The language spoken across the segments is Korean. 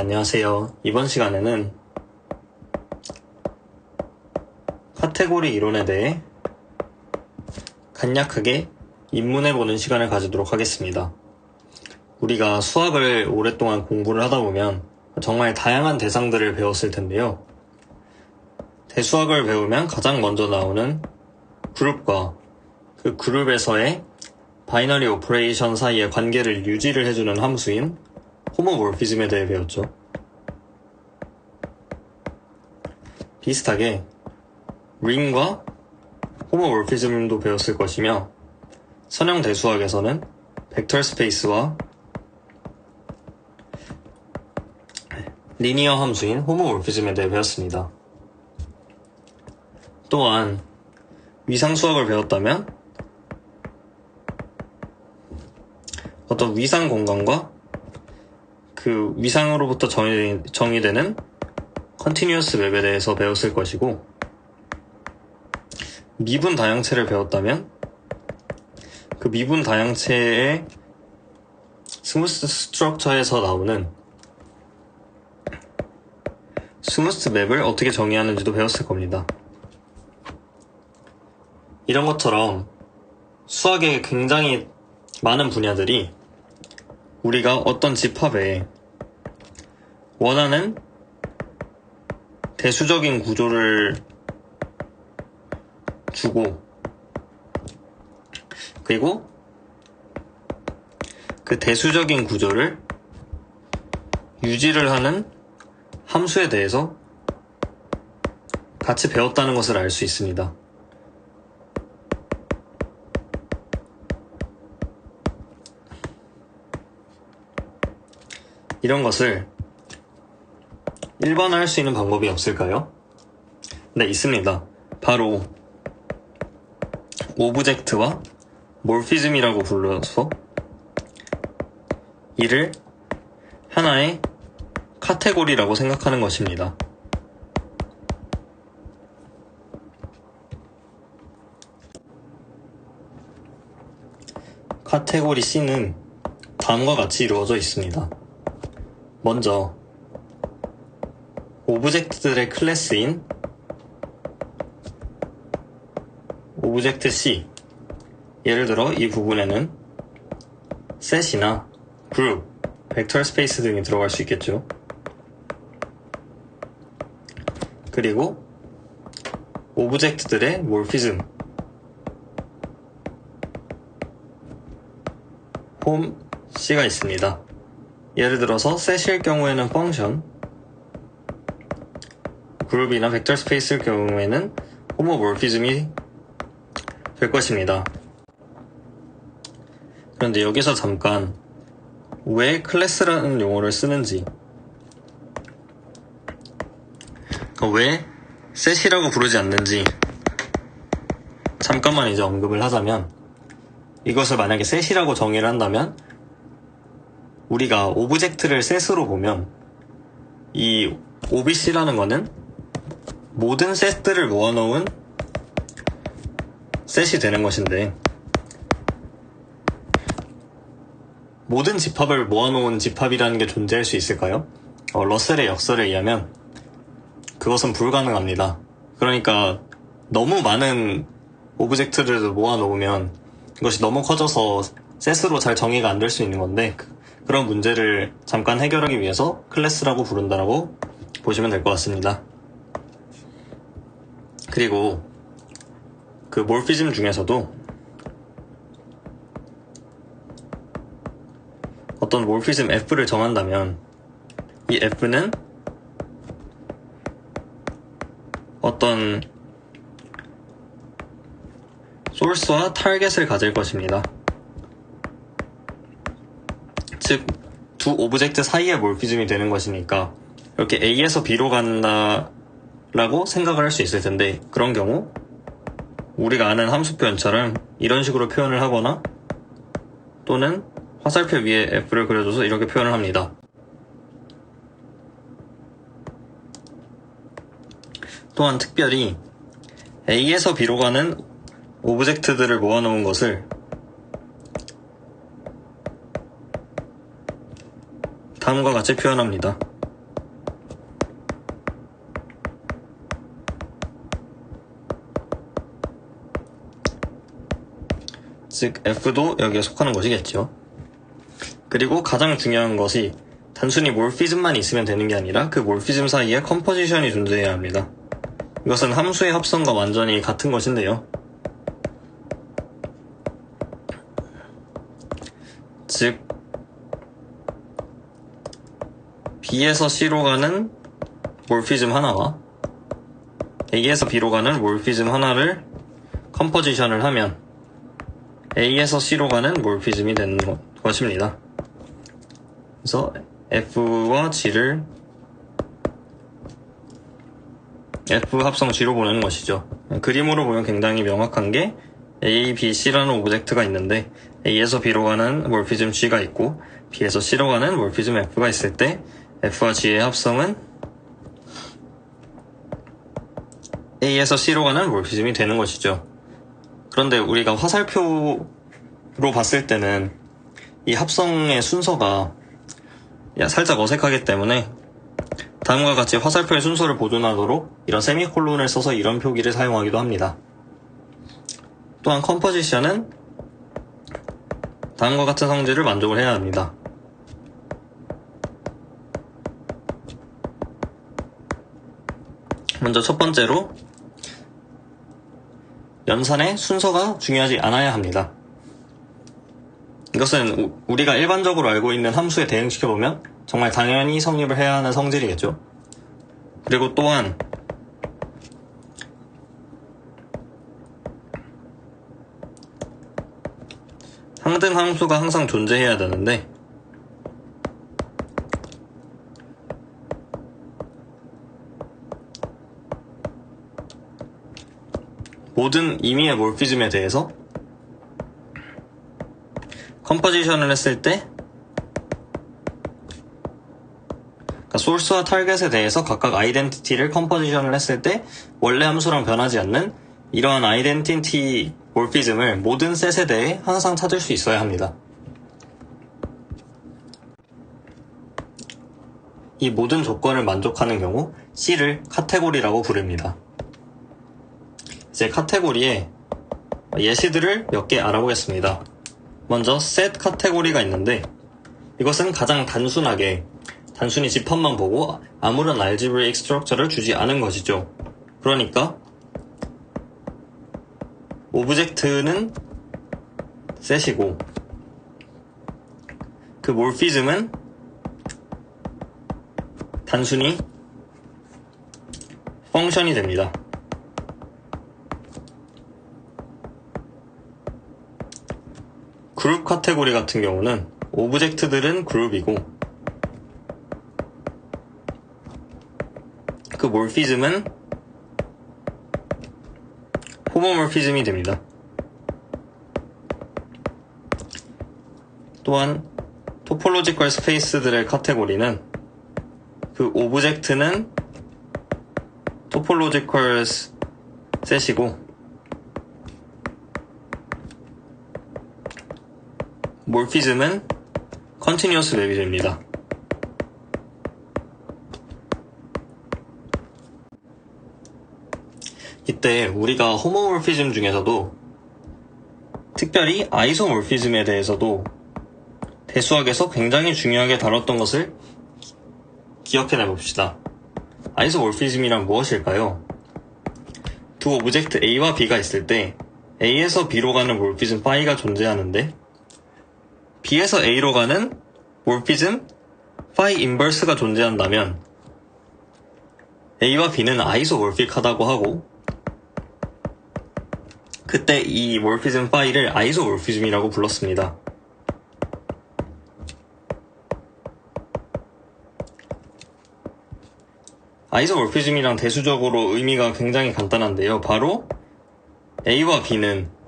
네, 안녕하세요. 이번 시간에는 카테고리 이론에 대해 간략하게 입문해보는 시간을 가지도록 하겠습니다. 우리가 수학을 오랫동안 공부를 하다 보면 정말 다양한 대상들을 배웠을 텐데요. 대수학을 배우면 가장 먼저 나오는 그룹과 그 그룹에서의 바이너리 오퍼레이션 사이의 관계를 유지를 해주는 함수인 호모모피즘에 대해 배웠죠. 비슷하게 링과 호모모피즘도 배웠을 것이며, 선형 대수학에서는 벡터 스페이스와 리니어 함수인 호모모피즘에 대해 배웠습니다. 또한 위상수학을 배웠다면 어떤 위상 공간과 그 위상으로부터 정의되는 컨티뉴어스 맵에 대해서 배웠을 것이고, 미분 다형체를 배웠다면 그 미분 다형체의 스무스 스트럭처에서 나오는 스무스 맵을 어떻게 정의하는지도 배웠을 겁니다. 이런 것처럼 수학의 굉장히 많은 분야들이 우리가 어떤 집합에 원하는 대수적인 구조를 주고, 그리고 그 대수적인 구조를 유지를 하는 함수에 대해서 같이 배웠다는 것을 알 수 있습니다. 이런 것을 일반화할 수 있는 방법이 없을까요? 네, 있습니다. 바로 오브젝트와 몰피즘이라고 불러서 이를 하나의 카테고리라고 생각하는 것입니다. 카테고리 C는 다음과 같이 이루어져 있습니다. 먼저 오브젝트들의 클래스인 오브젝트 C, 예를 들어 이 부분에는 셋이나 그룹, 벡터 스페이스 등이 들어갈 수 있겠죠. 그리고 오브젝트들의 몰피즘, 홈 C가 있습니다. 예를 들어서 셋일 경우에는 펑션, 그룹이나 벡터 스페이스일 경우에는 호모모피즘이 될 것입니다. 그런데 여기서 잠깐 왜 클래스라는 용어를 쓰는지, 왜 셋이라고 부르지 않는지 잠깐만 이제 언급을 하자면, 이것을 만약에 셋이라고 정의를 한다면 우리가 오브젝트를 셋으로 보면 이 OBC라는 거는 모든 셋들을 모아놓은 셋이 되는 것인데, 모든 집합을 모아놓은 집합이라는 게 존재할 수 있을까요? 러셀의 역설에 의하면 그것은 불가능합니다. 그러니까 너무 많은 오브젝트를 모아놓으면 이것이 너무 커져서 셋으로 잘 정의가 안 될 수 있는 건데, 그런 문제를 잠깐 해결하기 위해서 클래스라고 부른다라고 보시면 될 것 같습니다. 그리고 그 몰피즘 중에서도 어떤 몰피즘 F를 정한다면 이 F는 어떤 소스와 타겟을 가질 것입니다. 즉, 두 오브젝트 사이의 몰피즘이 되는 것이니까 이렇게 A에서 B로 간다라고 생각을 할 수 있을 텐데, 그런 경우 우리가 아는 함수 표현처럼 이런 식으로 표현을 하거나, 또는 화살표 위에 F를 그려줘서 이렇게 표현을 합니다. 또한 특별히 A에서 B로 가는 오브젝트들을 모아놓은 것을 다음과 같이 표현합니다. 즉 F도 여기에 속하는 것이겠죠. 그리고 가장 중요한 것이 단순히 몰피즘만 있으면 되는 게 아니라 그 몰피즘 사이에 컴포지션이 존재해야 합니다. 이것은 함수의 합성과 완전히 같은 것인데요. 즉 B에서 C로 가는 몰피즘 하나와 A에서 B로 가는 몰피즘 하나를 컴포지션을 하면 A에서 C로 가는 몰피즘이 되는 것입니다. 그래서 F와 G를 F 합성 G로 보내는 것이죠. 그림으로 보면 굉장히 명확한 게 A, B, C라는 오브젝트가 있는데 A에서 B로 가는 몰피즘 G가 있고 B에서 C로 가는 몰피즘 F가 있을 때 F와 G의 합성은 A에서 C로 가는 몰피즘이 되는 것이죠. 그런데 우리가 화살표로 봤을 때는 이 합성의 순서가 살짝 어색하기 때문에 다음과 같이 화살표의 순서를 보존하도록 이런 세미콜론을 써서 이런 표기를 사용하기도 합니다. 또한 컴포지션은 다음과 같은 성질을 만족을 해야 합니다. 먼저 첫 번째로 연산의 순서가 중요하지 않아야 합니다. 이것은 우리가 일반적으로 알고 있는 함수에 대응시켜보면 정말 당연히 성립을 해야 하는 성질이겠죠. 그리고 또한 상등 함수가 항상 존재해야 되는데 모든 임의의 몰피즘에 대해서 컴포지션을 했을 때 소스와 타겟에 대해서 각각 아이덴티티를 컴포지션을 했을 때 원래 함수랑 변하지 않는 이러한 아이덴티티 몰피즘을 모든 셋에 대해 항상 찾을 수 있어야 합니다. 이 모든 조건을 만족하는 경우 C를 카테고리라고 부릅니다. 이제 카테고리에 예시들을 몇 개 알아보겠습니다. 먼저 set 카테고리가 있는데 이것은 가장 단순히 집합만 보고 아무런 algebraic structure를 주지 않은 것이죠. 그러니까 오브젝트는 셋이고 그 몰피즘은 단순히 펑션이 됩니다. 그룹 카테고리 같은 경우는 오브젝트들은 그룹이고 그 몰피즘은 호모몰피즘이 됩니다. 또한 토폴로지컬 스페이스들의 카테고리는 그 오브젝트는 토폴로지컬 셋이고 몰피즘은 컨티뉴어스 맵이 됩니다. 이때 우리가 호모몰피즘 중에서도 특별히 아이소몰피즘에 대해서도 대수학에서 굉장히 중요하게 다뤘던 것을 기억해내 봅시다. 아이소몰피즘이란 무엇일까요? 두 오브젝트 A와 B가 있을 때 A에서 B로 가는 몰피즘 파이가 존재하는데 B에서 A로 가는 몰피즘 파이 인버스가 존재한다면 A와 B는 아이소몰픽하다고 하고 그때 이 몰피즘 파이를 아이소몰피즘이라고 불렀습니다. 아이소몰피즘이랑 대수적으로 의미가 굉장히 간단한데요. 바로 A와 B는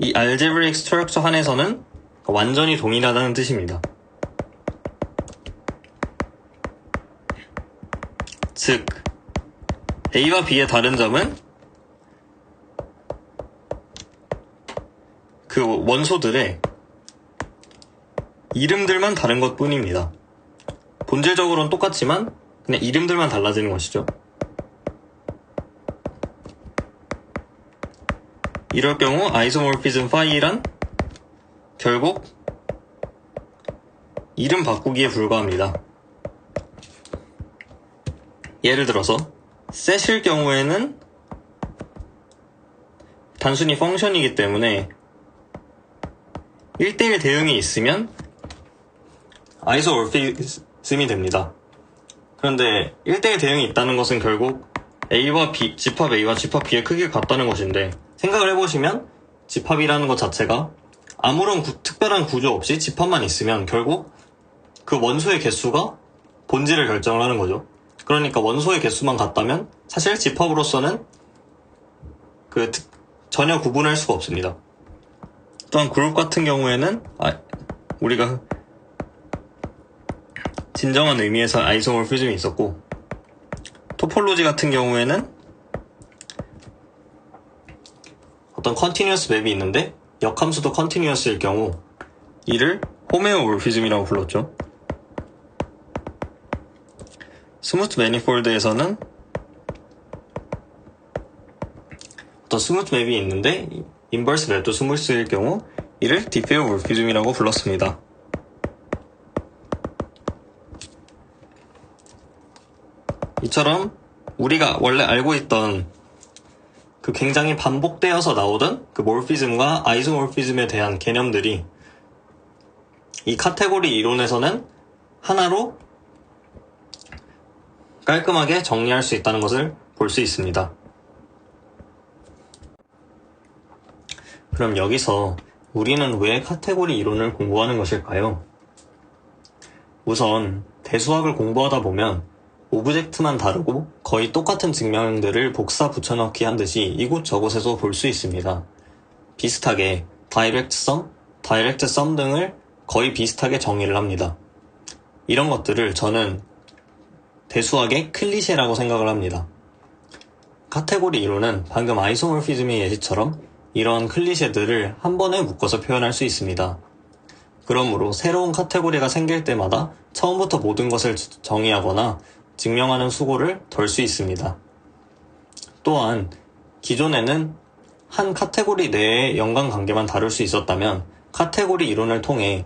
이 algebraic structure 한에서는 완전히 동일하다는 뜻입니다. 즉, A와 B의 다른 점은 그 원소들의 이름들만 다른 것 뿐입니다. 본질적으로는 똑같지만 그냥 이름들만 달라지는 것이죠. 이럴 경우 아이소모피즘 파이란 결국 이름 바꾸기에 불과합니다. 예를 들어서 set일 경우에는 단순히 펑션이기 때문에 1대1 대응이 있으면 아이소모피즘이 됩니다. 그런데 1대1 대응이 있다는 것은 결국 A와 B, 집합 A와 집합 B의 크기가 같다는 것인데, 생각을 해보시면 집합이라는 것 자체가 아무런 특별한 구조 없이 집합만 있으면 결국 그 원소의 개수가 본질을 결정을 하는 거죠. 그러니까 원소의 개수만 같다면 사실 집합으로서는 전혀 구분할 수가 없습니다. 또한 그룹 같은 경우에는 우리가 진정한 의미에서 아이소모피즘이 있었고, 토폴로지 같은 경우에는 어떤 컨티뉴어스 맵이 있는데 역함수도 컨티뉴어스일 경우 이를 호메오몰피즘이라고 불렀죠. 스무트 매니폴드에서는 어떤 스무트 맵이 있는데 인버스 맵도 스무스일 경우 이를 디페오몰피즘이라고 불렀습니다. 이처럼 우리가 원래 알고 있던 그 굉장히 반복되어서 나오던 그 몰피즘과 아이소몰피즘에 대한 개념들이 이 카테고리 이론에서는 하나로 깔끔하게 정리할 수 있다는 것을 볼 수 있습니다. 그럼 여기서 우리는 왜 카테고리 이론을 공부하는 것일까요? 우선 대수학을 공부하다 보면 오브젝트만 다르고 거의 똑같은 증명들을 복사 붙여넣기 한 듯이 이곳저곳에서 볼 수 있습니다. 비슷하게 다이렉트 썸 등을 거의 비슷하게 정의를 합니다. 이런 것들을 저는 대수학의 클리셰라고 생각을 합니다. 카테고리 이론은 방금 아이소몰피즘의 예시처럼 이런 클리셰들을 한 번에 묶어서 표현할 수 있습니다. 그러므로 새로운 카테고리가 생길 때마다 처음부터 모든 것을 정의하거나 증명하는 수고를 덜 수 있습니다. 또한 기존에는 한 카테고리 내의 연관관계만 다룰 수 있었다면 카테고리 이론을 통해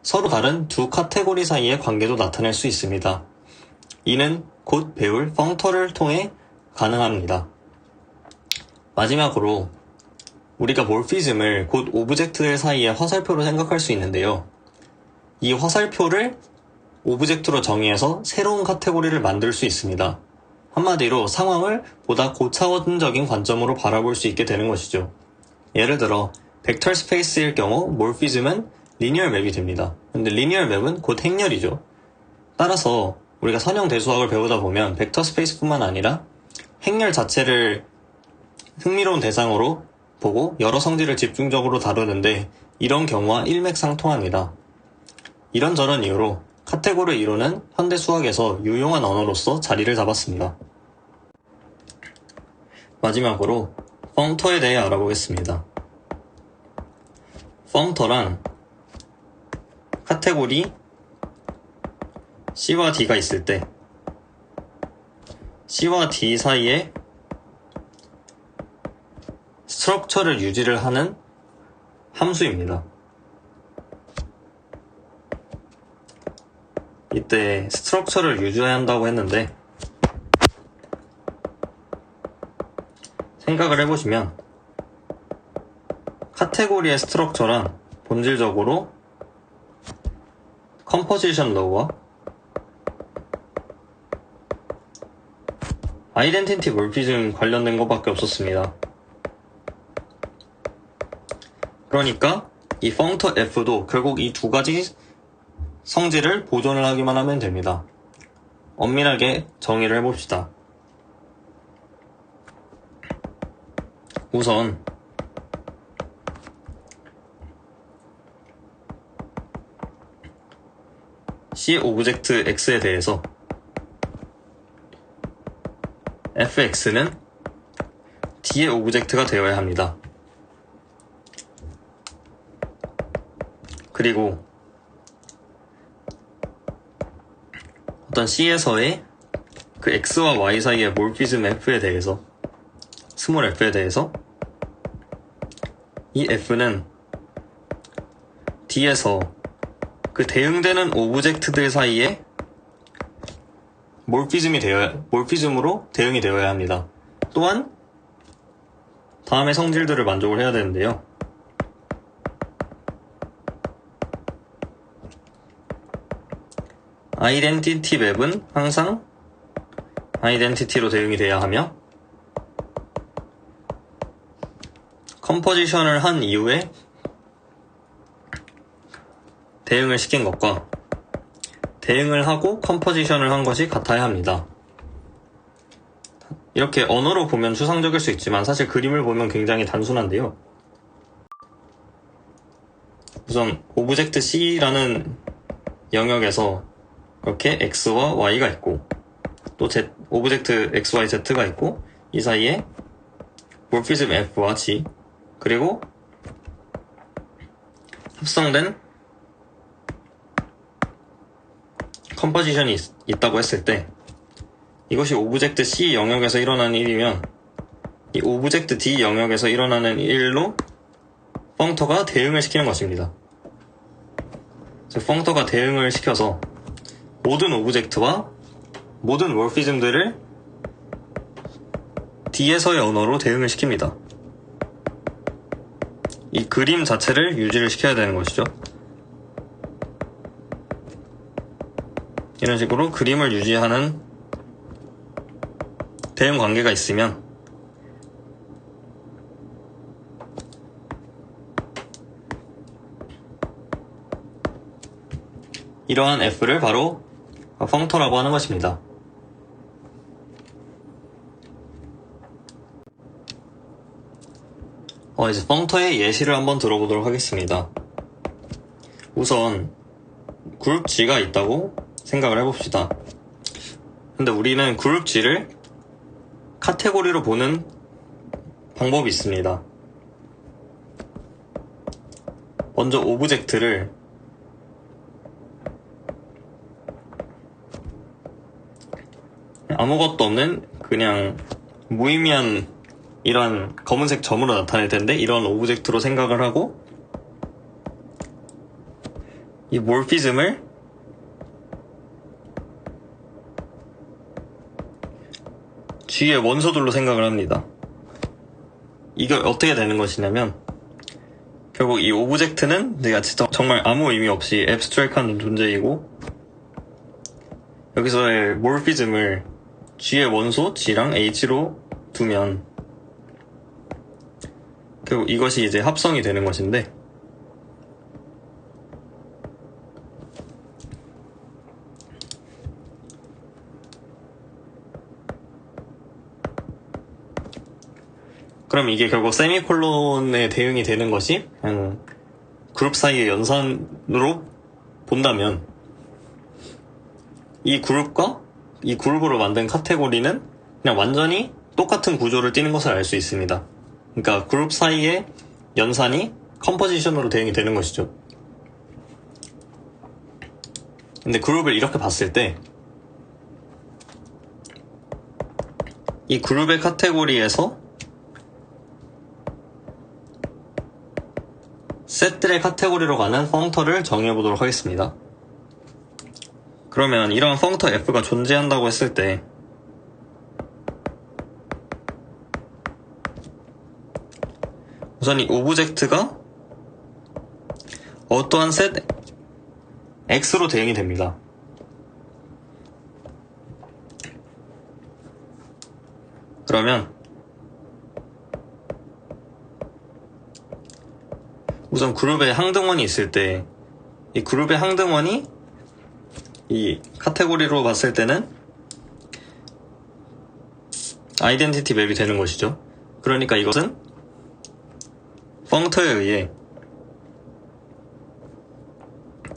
서로 다른 두 카테고리 사이의 관계도 나타낼 수 있습니다. 이는 곧 배울 펑터를 통해 가능합니다. 마지막으로 우리가 몰피즘을 곧 오브젝트들 사이의 화살표로 생각할 수 있는데요. 이 화살표를 오브젝트로 정의해서 새로운 카테고리를 만들 수 있습니다. 한마디로 상황을 보다 고차원적인 관점으로 바라볼 수 있게 되는 것이죠. 예를 들어 벡터 스페이스일 경우 몰피즘은 리니얼 맵이 됩니다. 근데 리니얼 맵은 곧 행렬이죠. 따라서 우리가 선형 대수학을 배우다 보면 벡터 스페이스뿐만 아니라 행렬 자체를 흥미로운 대상으로 보고 여러 성질을 집중적으로 다루는데 이런 경우와 일맥상통합니다. 이런저런 이유로 카테고리 이론은 현대 수학에서 유용한 언어로서 자리를 잡았습니다. 마지막으로 펑터에 대해 알아보겠습니다. 펑터란 카테고리 C와 D가 있을 때 C와 D 사이에 스트럭처를 유지를 하는 함수입니다. 이때 스트럭처를 유지해야 한다고 했는데 생각을 해보시면 카테고리의 스트럭처란 본질적으로 컴포지션 로우와 아이덴티티 몰피즘 관련된 것밖에 없었습니다. 그러니까 이 펑터 F도 결국 이 두 가지 성질을 보존을 하기만 하면 됩니다. 엄밀하게 정의를 해봅시다. 우선 C 오브젝트 X에 대해서 fx는 D의 오브젝트가 되어야 합니다. 그리고 어떤 C에서의 그 X와 Y 사이의 몰피즘 F에 대해서 스몰 F에 대해서 이 f는 D에서 그 대응되는 오브젝트들 사이에 몰피즘으로 대응이 되어야 합니다. 또한 다음의 성질들을 만족을 해야 되는데요. 아이덴티티 맵은 항상 아이덴티티로 대응이 돼야 하며, 컴포지션을 한 이후에 대응을 시킨 것과 대응을 하고 컴포지션을 한 것이 같아야 합니다. 이렇게 언어로 보면 추상적일 수 있지만 사실 그림을 보면 굉장히 단순한데요. 우선 오브젝트 C라는 영역에서 이렇게 X와 Y가 있고, 또 오브젝트 X, Y, Z가 있고, 이 사이에 몰피즘 F와 G, 그리고 합성된 컴포지션이 있다고 했을 때, 이것이 오브젝트 C 영역에서 일어나는 일이면 이 오브젝트 D 영역에서 일어나는 일로 펑터가 대응을 시키는 것입니다. 즉 펑터가 대응을 시켜서 모든 오브젝트와 모든 몰피즘들을 D에서의 언어로 대응을 시킵니다. 이 그림 자체를 유지를 시켜야 되는 것이죠. 이런 식으로 그림을 유지하는 대응 관계가 있으면 이러한 F를 바로 펑터라고 하는 것입니다. 이제 펑터의 예시를 한번 들어보도록 하겠습니다. 우선 그룹 G가 있다고 생각을 해봅시다. 근데 우리는 그룹 G를 카테고리로 보는 방법이 있습니다. 먼저 오브젝트를 아무것도 없는 그냥 무의미한 이런 검은색 점으로 나타낼 텐데, 이런 오브젝트로 생각을 하고 이 몰피즘을 G의 원소들로 생각을 합니다. 이게 어떻게 되는 것이냐면, 결국 이 오브젝트는 내가 진짜 정말 아무 의미 없이 앱스트랙한 존재이고, 여기서의 몰피즘을 G의 원소 G랑 H로 두면 결국 이것이 이제 합성이 되는 것인데, 그럼 이게 결국 세미콜론에 대응이 되는 것이 그냥 그룹 사이의 연산으로 본다면, 이 그룹과 이 그룹으로 만든 카테고리는 그냥 완전히 똑같은 구조를 띠는 것을 알 수 있습니다. 그러니까 그룹 사이의 연산이 컴포지션으로 대응이 되는 것이죠. 근데 그룹을 이렇게 봤을 때 이 그룹의 카테고리에서 셋들의 카테고리로 가는 펑터를 정의해보도록 하겠습니다. 그러면 이런 펑터 F가 존재한다고 했을 때 우선 이 오브젝트가 어떠한 셋 X로 대응이 됩니다. 그러면 우선 그룹에 항등원이 있을 때 이 그룹의 항등원이 이 카테고리로 봤을 때는 아이덴티티 맵이 되는 것이죠. 그러니까 이것은 펑터에 의해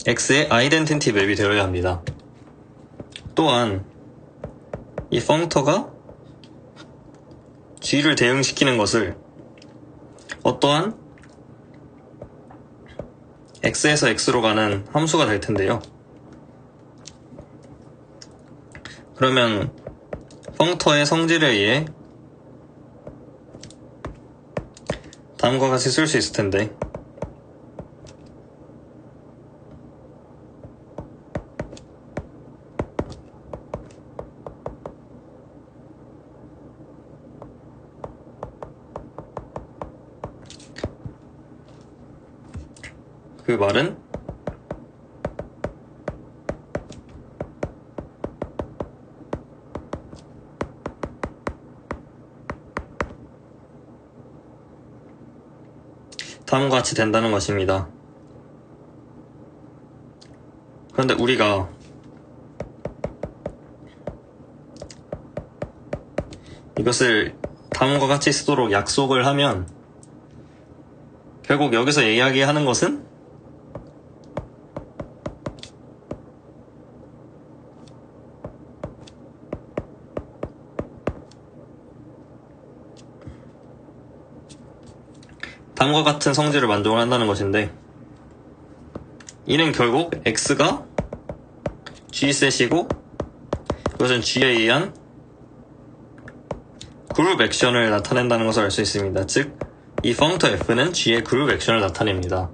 X의 아이덴티티 맵이 되어야 합니다. 또한 이 펑터가 G를 대응시키는 것을 어떠한 X에서 X로 가는 함수가 될 텐데요. 그러면 펑터의 성질에 의해 다음과 같이 쓸 수 있을 텐데. 그 말은 다음과 같이 된다는 것입니다. 그런데 우리가 이것을 다음과 같이 쓰도록 약속을 하면 결국 여기서 이야기하는 것은 다음과 같은 성질을 만족을 한다는 것인데, 이는 결국 x가 g셋이고 이것은 g에 의한 그룹 액션을 나타낸다는 것을 알 수 있습니다. 즉, 이 펑터 f는 g의 그룹 액션을 나타냅니다.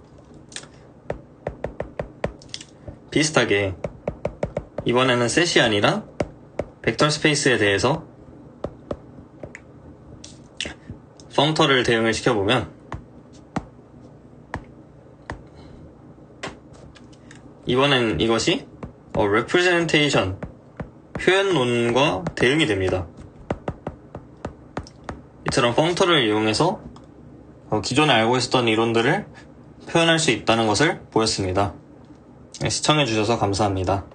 비슷하게 이번에는 셋이 아니라 벡터 스페이스에 대해서 펑터를 대응을 시켜보면, 이번엔 이것이 representation, 표현론과 대응이 됩니다. 이처럼 펑터를 이용해서 기존에 알고 있었던 이론들을 표현할 수 있다는 것을 보였습니다. 시청해주셔서 감사합니다.